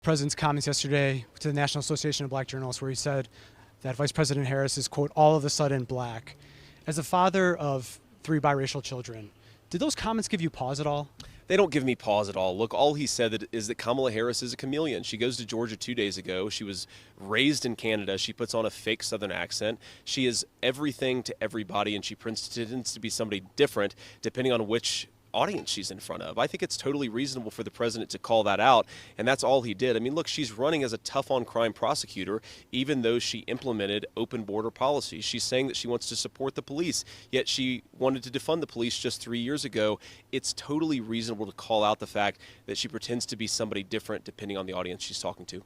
President's comments yesterday to the National Association of Black Journalists, where he said that Vice President Harris is, quote, all of a sudden black. As a father of 3 biracial children, did those comments give you pause at all? They don't give me pause at all. Look, all he said is that Kamala Harris is a chameleon. She goes to Georgia 2 days ago. She was raised in Canada. She puts on a fake Southern accent. She is everything to everybody, and she pretends to be somebody different depending on which audience she's in front of. I think it's totally reasonable for the president to call that out, and that's all he did. I mean, look, she's running as a tough-on-crime prosecutor, even though she implemented open border policies. She's saying that she wants to support the police, yet she wanted to defund the police just 3 years ago. It's totally reasonable to call out the fact that she pretends to be somebody different depending on the audience she's talking to.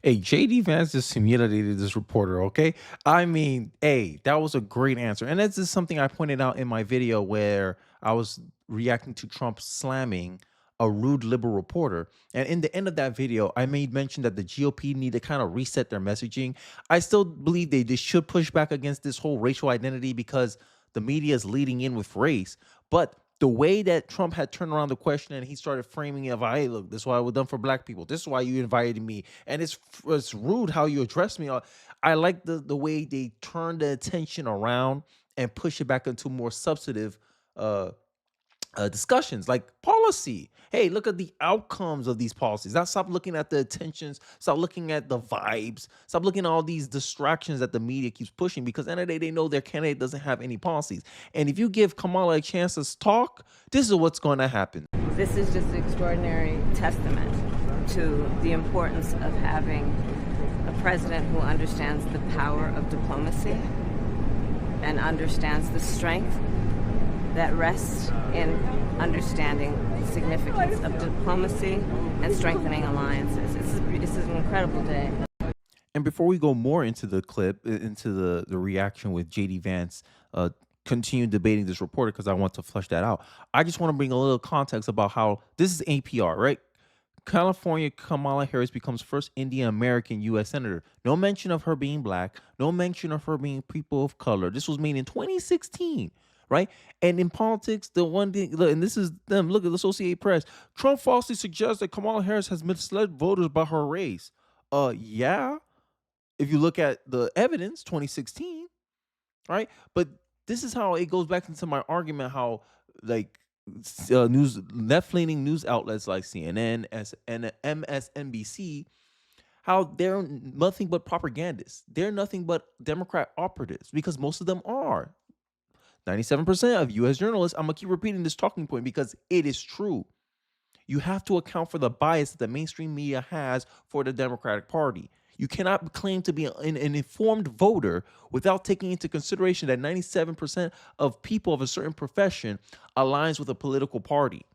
Hey, JD Vance just humiliated this reporter, okay? I mean, hey, that was a great answer. And this is something I pointed out in my video where I was reacting to Trump slamming a rude liberal reporter. And in the end of that video, I made mention that the GOP need to kind of reset their messaging. I still believe they should push back against this whole racial identity because the media is leading in with race. But the way that Trump had turned around the question and he started framing it of, hey, look, this is why we're done for black people. This is why you invited me. And it's rude how you address me. I like the way they turned the attention around and push it back into more substantive discussions like policy. Hey, look at the outcomes of these policies. Now stop looking at the attentions, stop looking at the vibes, stop looking at all these distractions that the media keeps pushing, because at the end of the day, they know their candidate doesn't have any policies. And if you give Kamala a chance to talk, this is what's going to happen. This is just an extraordinary testament to the importance of having a president who understands the power of diplomacy and understands the strength that rests in understanding the significance of diplomacy and strengthening alliances. This is an incredible day. And before we go more into the clip, into the reaction with JD Vance, continue debating this reporter because I want to flesh that out. I just want to bring a little context about how this is APR, right? California Kamala Harris becomes first Indian American U.S. Senator. No mention of her being black. No mention of her being people of color. This was made in 2016. Right. And in politics, the one thing, and this is them, look at the Associated Press. Trump falsely suggests that Kamala Harris has misled voters about her race. Yeah. If you look at the evidence, 2016. Right. But this is how it goes back into my argument how like left-leaning news outlets like CNN and MSNBC, how they're nothing but propagandists. They're nothing but Democrat operatives because most of them are. 97% of U.S. journalists, I'm going to keep repeating this talking point because it is true. You have to account for the bias that the mainstream media has for the Democratic Party. You cannot claim to be an informed voter without taking into consideration that 97% of people of a certain profession aligns with a political party.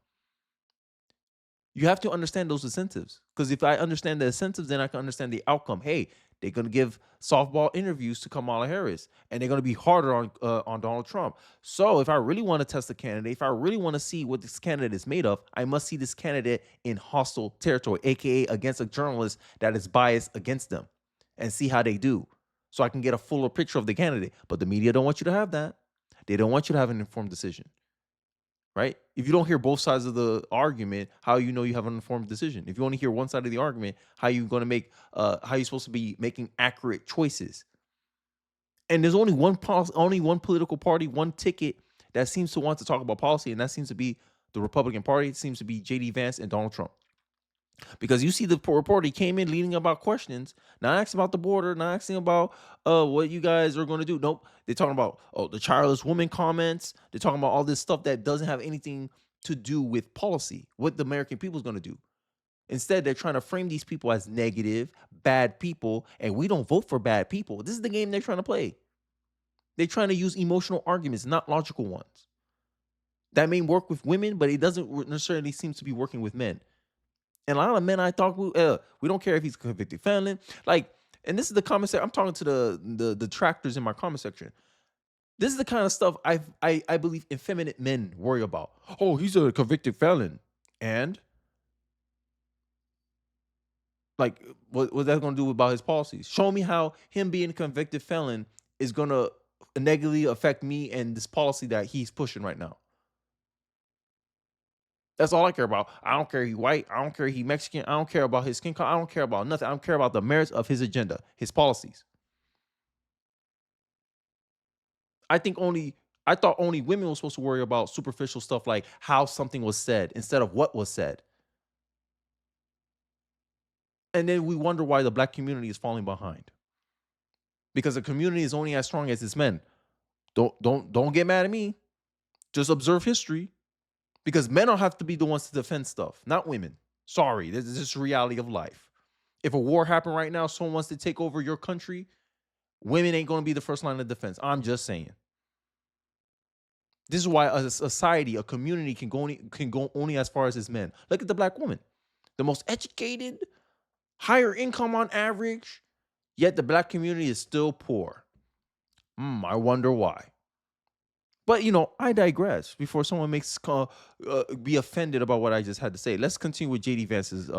You have to understand those incentives, because if I understand the incentives, then I can understand the outcome. Hey, they're going to give softball interviews to Kamala Harris, and they're going to be harder on Donald Trump. So if I really want to test the candidate, if I really want to see what this candidate is made of, I must see this candidate in hostile territory, aka against a journalist that is biased against them, and see how they do, so I can get a fuller picture of the candidate. But the media don't want you to have that. They don't want you to have an informed decision. Right? If you don't hear both sides of the argument, how you know you have an informed decision? If you only hear one side of the argument, how you going to make how you supposed to be making accurate choices? And there's only one political party, one ticket that seems to want to talk about policy, and that seems to be the Republican Party. It seems to be JD Vance and Donald Trump. Because you see the reporter, he came in leading about questions, not asking about the border, not asking about what you guys are going to do. Nope. They're talking about the childless woman comments. They're talking about all this stuff that doesn't have anything to do with policy, what the American people is going to do. Instead, they're trying to frame these people as negative, bad people, and we don't vote for bad people. This is the game they're trying to play. They're trying to use emotional arguments, not logical ones. That may work with women, but it doesn't necessarily seem to be working with men. And a lot of men I talk with, we don't care if he's a convicted felon. Like, and this is the comment section. I'm talking to the detractors in my comment section. This is the kind of stuff I believe effeminate men worry about. Oh, he's a convicted felon. And like, what's that going to do about his policies? Show me how him being a convicted felon is going to negatively affect me and this policy that he's pushing right now. That's all I care about. I don't care he white. I don't care he Mexican. I don't care about his skin color. I don't care about nothing. I don't care about the merits of his agenda, his policies. I think only I thought only women were supposed to worry about superficial stuff like how something was said instead of what was said. And then we wonder why the black community is falling behind. Because the community is only as strong as its men. Don't get mad at me. Just observe history. Because men don't have to be the ones to defend stuff, not women. Sorry, this is just the reality of life. If a war happened right now, someone wants to take over your country, women ain't going to be the first line of defense. I'm just saying. This is why a society, a community can go only as far as its men. Look at the black woman, the most educated, higher income on average, yet the black community is still poor. I wonder why. But I digress. Before someone be offended about what I just had to say, let's continue with JD Vance's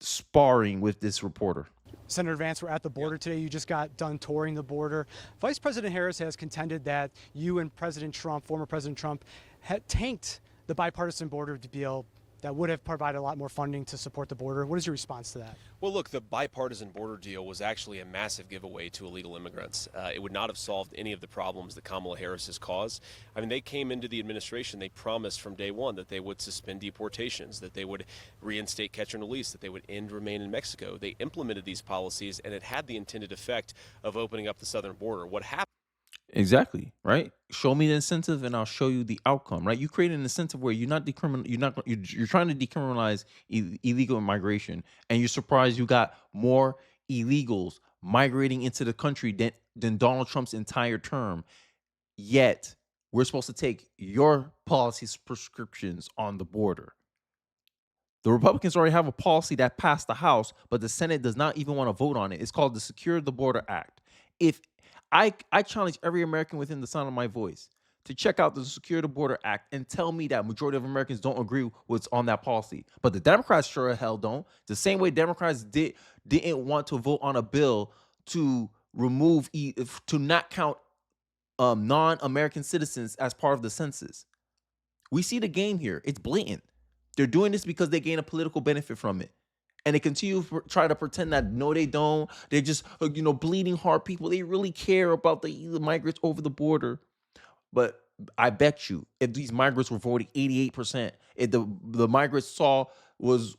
sparring with this reporter. Senator Vance, we're at the border today. You just got done touring the border. Vice President Harris has contended that you and President Trump, former President Trump, had tanked the bipartisan border deal that would have provided a lot more funding to support the border. What is your response to that? Well, look, the bipartisan border deal was actually a massive giveaway to illegal immigrants. It would not have solved any of the problems that Kamala Harris has caused. I mean, they came into the administration, they promised from day one that they would suspend deportations, that they would reinstate catch and release, that they would end remain in Mexico. They implemented these policies, and it had the intended effect of opening up the southern border. What happened? Exactly, right? Show me the incentive and I'll show you the outcome, right? You create an incentive where you're you're trying to decriminalize illegal immigration, and you're surprised you got more illegals migrating into the country than Donald Trump's entire term. Yet, we're supposed to take your policies prescriptions on the border. The Republicans already have a policy that passed the House, but the Senate does not even want to vote on it. It's called the Secure the Border Act. If I challenge every American within the sound of my voice to check out the Secure the Border Act and tell me that majority of Americans don't agree with what's on that policy. But the Democrats sure as hell don't. The same way Democrats didn't want to vote on a bill to to not count non-American citizens as part of the census. We see the game here. It's blatant. They're doing this because they gain a political benefit from it. And they continue to try to pretend that no, they don't. They're just, bleeding heart people. They really care about the migrants over the border. But I bet you, if these migrants were voting 88%, if the migrants was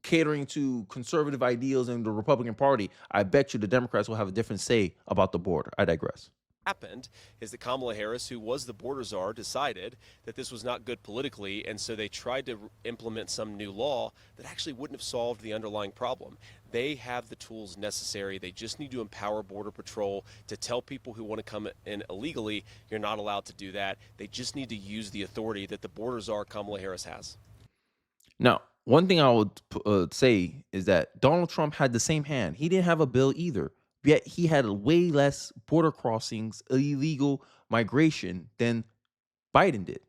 catering to conservative ideals in the Republican Party, I bet you the Democrats will have a different say about the border. I digress. Happened is that Kamala Harris, who was the border czar, decided that this was not good politically, and so they tried to implement some new law that actually wouldn't have solved the underlying problem. They have the tools necessary. They just need to empower Border Patrol to tell people who want to come in illegally, you're not allowed to do that. They just need to use the authority that the border czar, Kamala Harris, has. Now, one thing I would say is that Donald Trump had the same hand. He didn't have a bill either. Yet he had way less border crossings, illegal migration than Biden did.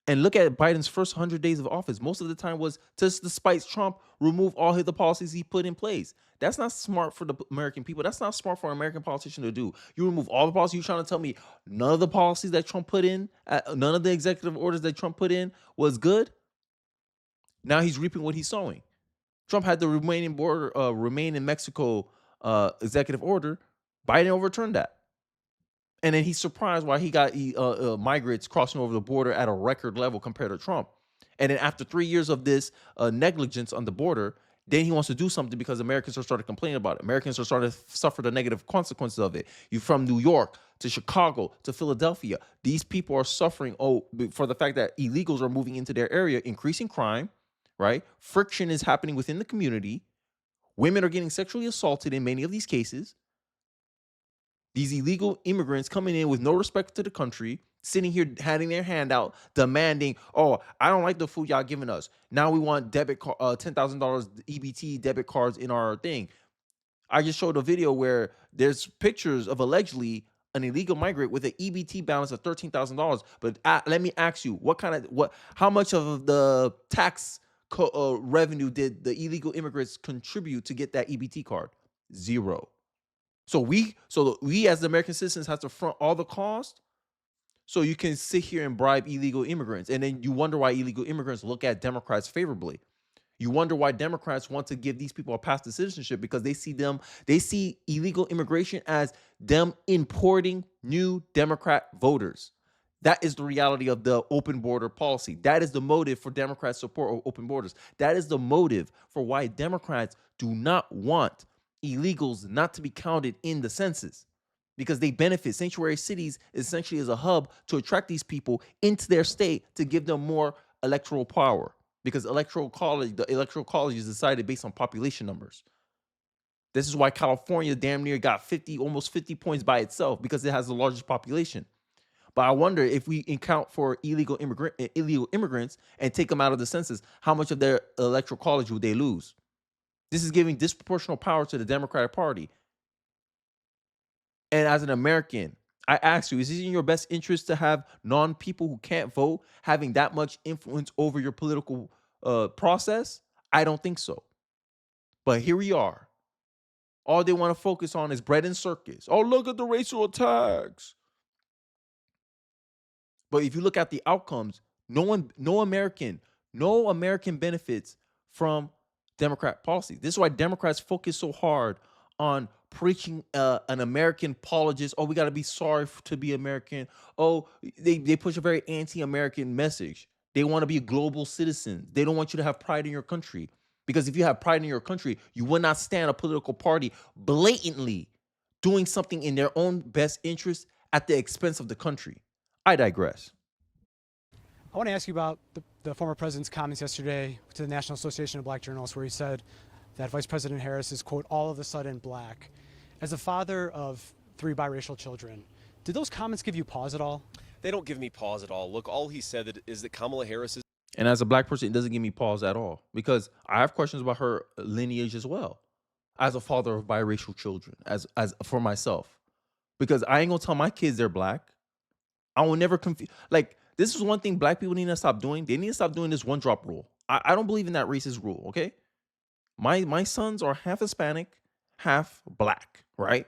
And look at Biden's first 100 days of office. Most of the time was just despite Trump remove all the policies he put in place. That's not smart for the American people. That's not smart for an American politician to do. You remove all the policies. You're trying to tell me none of the policies that Trump put in, none of the executive orders that Trump put in was good? Now he's reaping what he's sowing. Trump had the remain in Mexico executive order. Biden overturned that. And then he's surprised why he got migrants crossing over the border at a record level compared to Trump. And then after 3 years of this negligence on the border, then he wants to do something because Americans are starting to complain about it. Americans are starting to suffer the negative consequences of it. You from New York to Chicago to Philadelphia, these people are suffering for the fact that illegals are moving into their area, increasing crime, right? Friction is happening within the community. Women are getting sexually assaulted in many of these cases. These illegal immigrants coming in with no respect to the country, sitting here handing their hand out, demanding, oh, I don't like the food y'all giving us. Now we want $10,000 EBT debit cards in our thing. I just showed a video where there's pictures of allegedly an illegal migrant with an EBT balance of $13,000. But let me ask you, how much of the tax revenue did the illegal immigrants contribute to get that EBT card? Zero. So we as the American citizens have to front all the cost. So you can sit here and bribe illegal immigrants, and then you wonder why illegal immigrants look at Democrats favorably. You wonder why Democrats want to give these people a path to citizenship, because they see illegal immigration as them importing new Democrat voters. That is the reality of the open border policy. That is the motive for Democrats' support of open borders. That is the motive for why Democrats do not want illegals not to be counted in the census, because they benefit. Sanctuary cities essentially is a hub to attract these people into their state to give them more electoral power, because the electoral college is decided based on population numbers. This is why California damn near got almost 50 points by itself, because it has the largest population. But I wonder if we account for illegal immigrants and take them out of the census, how much of their electoral college would they lose? This is giving disproportional power to the Democratic Party. And as an American, I ask you, is it in your best interest to have non-people who can't vote having that much influence over your political process? I don't think so. But here we are. All they want to focus on is bread and circus. Oh, look at the racial attacks. But if you look at the outcomes, no American benefits from Democrat policy. This is why Democrats focus so hard on preaching an American apologist. Oh, we got to be sorry to be American. Oh, they push a very anti-American message. They want to be a global citizen. They don't want you to have pride in your country. Because if you have pride in your country, you will not stand a political party blatantly doing something in their own best interest at the expense of the country. I digress. I want to ask you about the former president's comments yesterday to the National Association of Black Journalists, where he said that Vice President Harris is, quote, all of a sudden black. As a father of 3 biracial children, did those comments give you pause at all? They don't give me pause at all. Look, all he said is that Kamala Harris is. And as a black person, it doesn't give me pause at all, because I have questions about her lineage as well, as a father of biracial children, as for myself, because I ain't gonna tell my kids they're black. I will never confuse. Like, this is one thing black people need to stop doing. They need to stop doing this one drop rule. I don't believe in that racist rule. Okay, my sons are half Hispanic, half black, right?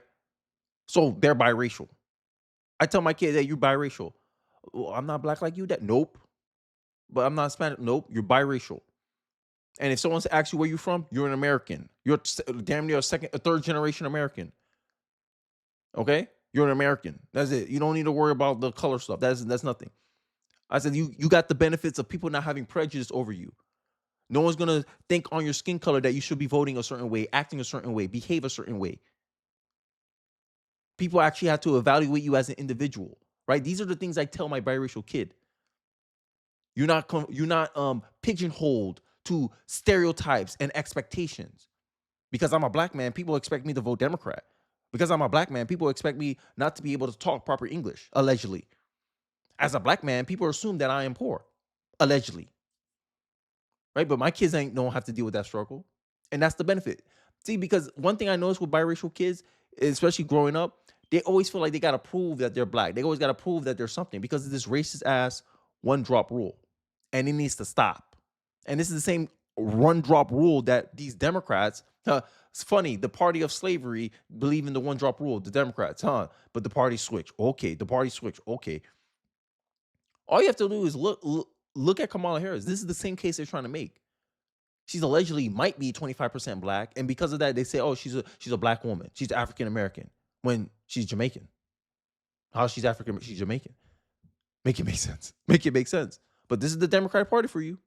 So they're biracial. I tell my kid that you're biracial. Well, I'm not black like you. That nope. But I'm not Hispanic. Nope, you're biracial. And if someone asks you where you're from, you're an American. You're damn near a third generation American. Okay, you're an American. That's it. You don't need to worry about the color stuff. That's nothing. I said you got the benefits of people not having prejudice over you. No one's gonna think on your skin color that you should be voting a certain way, acting a certain way, behave a certain way. People actually have to evaluate you as an individual, right? These are the things I tell my biracial kid. You're not pigeonholed to stereotypes and expectations. Because I'm a black man, people expect me to vote Democrat. Because I'm a black man, people expect me not to be able to talk proper English, allegedly. As a black man, people assume that I am poor, allegedly. Right? But my kids don't have to deal with that struggle. And that's the benefit. See, because one thing I noticed with biracial kids, especially growing up, they always feel like they got to prove that they're black. They always got to prove that they're something, because of this racist ass one drop rule. And it needs to stop. And this is the same one drop rule that these Democrats, it's funny, the party of slavery believe in the one drop rule, the Democrats, but the party switch. Okay, the party switch. Okay. All you have to do is look at Kamala Harris. This is the same case they're trying to make. She's allegedly might be 25% black, and because of that, they say, oh, she's a black woman. She's African American when she's Jamaican. How she's African? She's Jamaican. Make it make sense. Make it make sense. But this is the Democratic Party for you.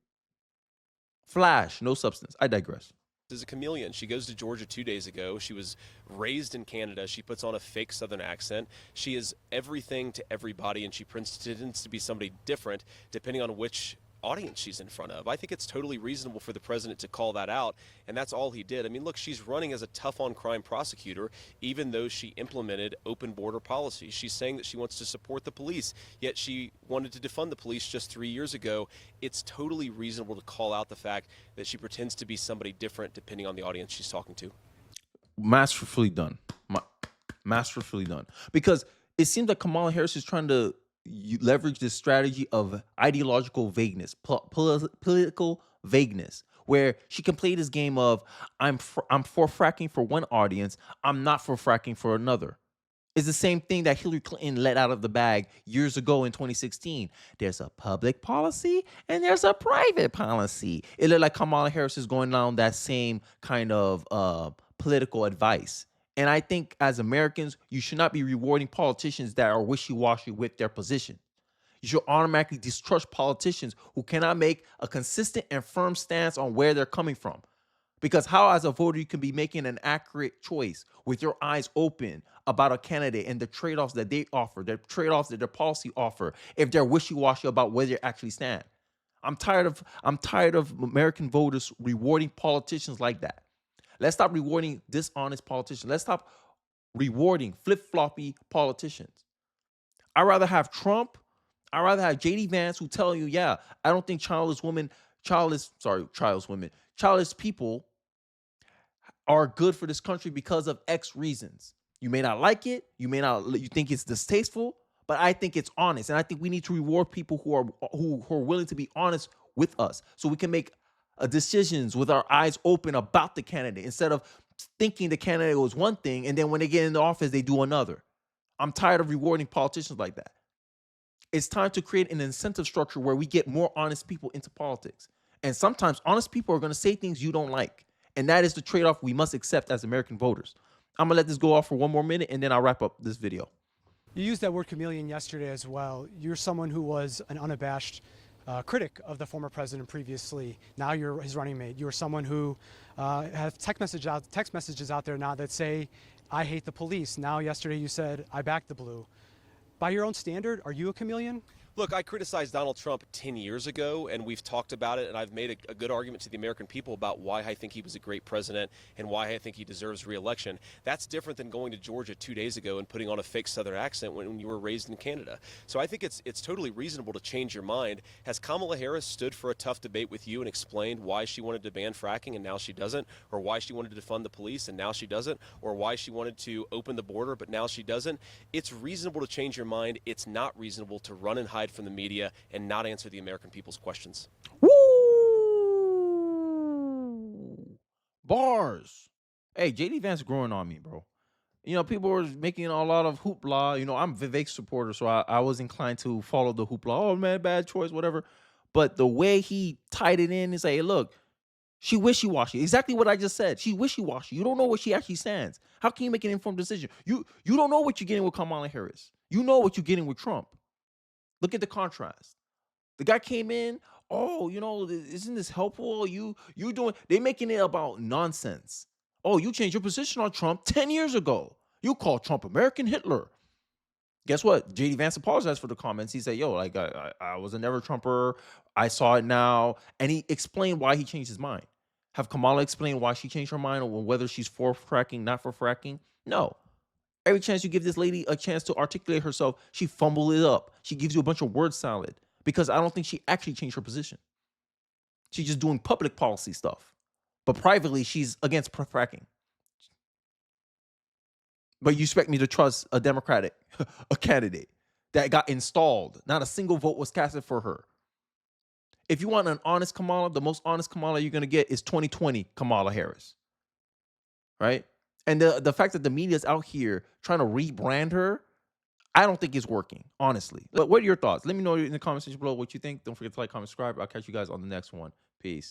Flash, no substance. I digress. Is a chameleon. She goes to Georgia 2 days ago. She was raised in Canada. She puts on a fake Southern accent. She is everything to everybody, and she pretends to be somebody different depending on which audience she's in front of. I think it's totally reasonable for the president to call that out, and that's all he did. I mean, look, she's running as a tough-on-crime prosecutor, even though she implemented open border policies. She's saying that she wants to support the police, yet she wanted to defund the police just 3 years ago. It's totally reasonable to call out the fact that she pretends to be somebody different depending on the audience she's talking to. Masterfully done. Masterfully done. Because it seems like Kamala Harris is trying to leverage this strategy of ideological vagueness, political vagueness, where she can play this game of I'm for fracking for one audience, I'm not for fracking for another. It's the same thing that Hillary Clinton let out of the bag years ago in 2016. There's a public policy and there's a private policy. It looked like Kamala Harris is going down that same kind of political advice. And I think as Americans, you should not be rewarding politicians that are wishy-washy with their position. You should automatically distrust politicians who cannot make a consistent and firm stance on where they're coming from. Because how, as a voter, you can be making an accurate choice with your eyes open about a candidate and the trade-offs that they offer, the trade-offs that their policy offer, if they're wishy-washy about where they actually stand. I'm tired of American voters rewarding politicians like that. Let's stop rewarding dishonest politicians. Let's stop rewarding flip-floppy politicians. I'd rather have Trump. I'd rather have JD Vance who tell you, yeah, I don't think childless people are good for this country because of X reasons. You may not like it, you think it's distasteful, but I think it's honest, and I think we need to reward people who are willing to be honest with us, so we can make decisions with our eyes open about the candidate instead of thinking the candidate was one thing and then when they get in the office they do another. I'm tired of rewarding politicians like that. It's time to create an incentive structure where we get more honest people into politics. And sometimes honest people are going to say things you don't like. And that is the trade-off we must accept as American voters. I'm going to let this go off for one more minute, and then I'll wrap up this video. You used that word chameleon yesterday as well. You're someone who was an unabashed critic of the former president previously. Now you're his running mate. You're someone who have text messages out there now that say, I hate the police. Now yesterday you said, I back the blue. By your own standard, are you a chameleon? Look, I criticized Donald Trump 10 years ago, and we've talked about it, and I've made a good argument to the American people about why I think he was a great president and why I think he deserves re-election. That's different than going to Georgia 2 days ago and putting on a fake Southern accent when you were raised in Canada. So I think it's totally reasonable to change your mind. Has Kamala Harris stood for a tough debate with you and explained why she wanted to ban fracking and now she doesn't, or why she wanted to defund the police and now she doesn't, or why she wanted to open the border but now she doesn't? It's reasonable to change your mind. It's not reasonable to run and hide from the media and not answer the American people's questions. Woo! Bars. Hey, JD Vance growing on me, bro. You know, people were making a lot of hoopla. You know, I'm a Vivek supporter, so I was inclined to follow the hoopla. Oh, man, bad choice, whatever. But the way he tied it in is, hey, look, she wishy-washy. Exactly what I just said. She wishy-washy. You don't know where she actually stands. How can you make an informed decision? You don't know what you're getting with Kamala Harris. You know what you're getting with Trump. Look at the contrast. The guy came in, oh, you know, isn't this helpful? They making it about nonsense. Oh, you changed your position on Trump 10 years ago. You called Trump American Hitler. Guess what? JD Vance apologized for the comments. He said, yo, like, I was a never Trumper. I saw it now. And he explained why he changed his mind. Have Kamala explained why she changed her mind, or whether she's for fracking, not for fracking? No. Every chance you give this lady a chance to articulate herself, she fumbles it up. She gives you a bunch of word salad because I don't think she actually changed her position. She's just doing public policy stuff. But privately, she's against fracking. But you expect me to trust a Democratic, a candidate that got installed. Not a single vote was casted for her. If you want an honest Kamala, the most honest Kamala you're going to get is 2020 Kamala Harris. Right? And the fact that the media is out here trying to rebrand her, I don't think it's working, honestly. But what are your thoughts? Let me know in the comment section below what you think. Don't forget to like, comment, subscribe. I'll catch you guys on the next one. Peace.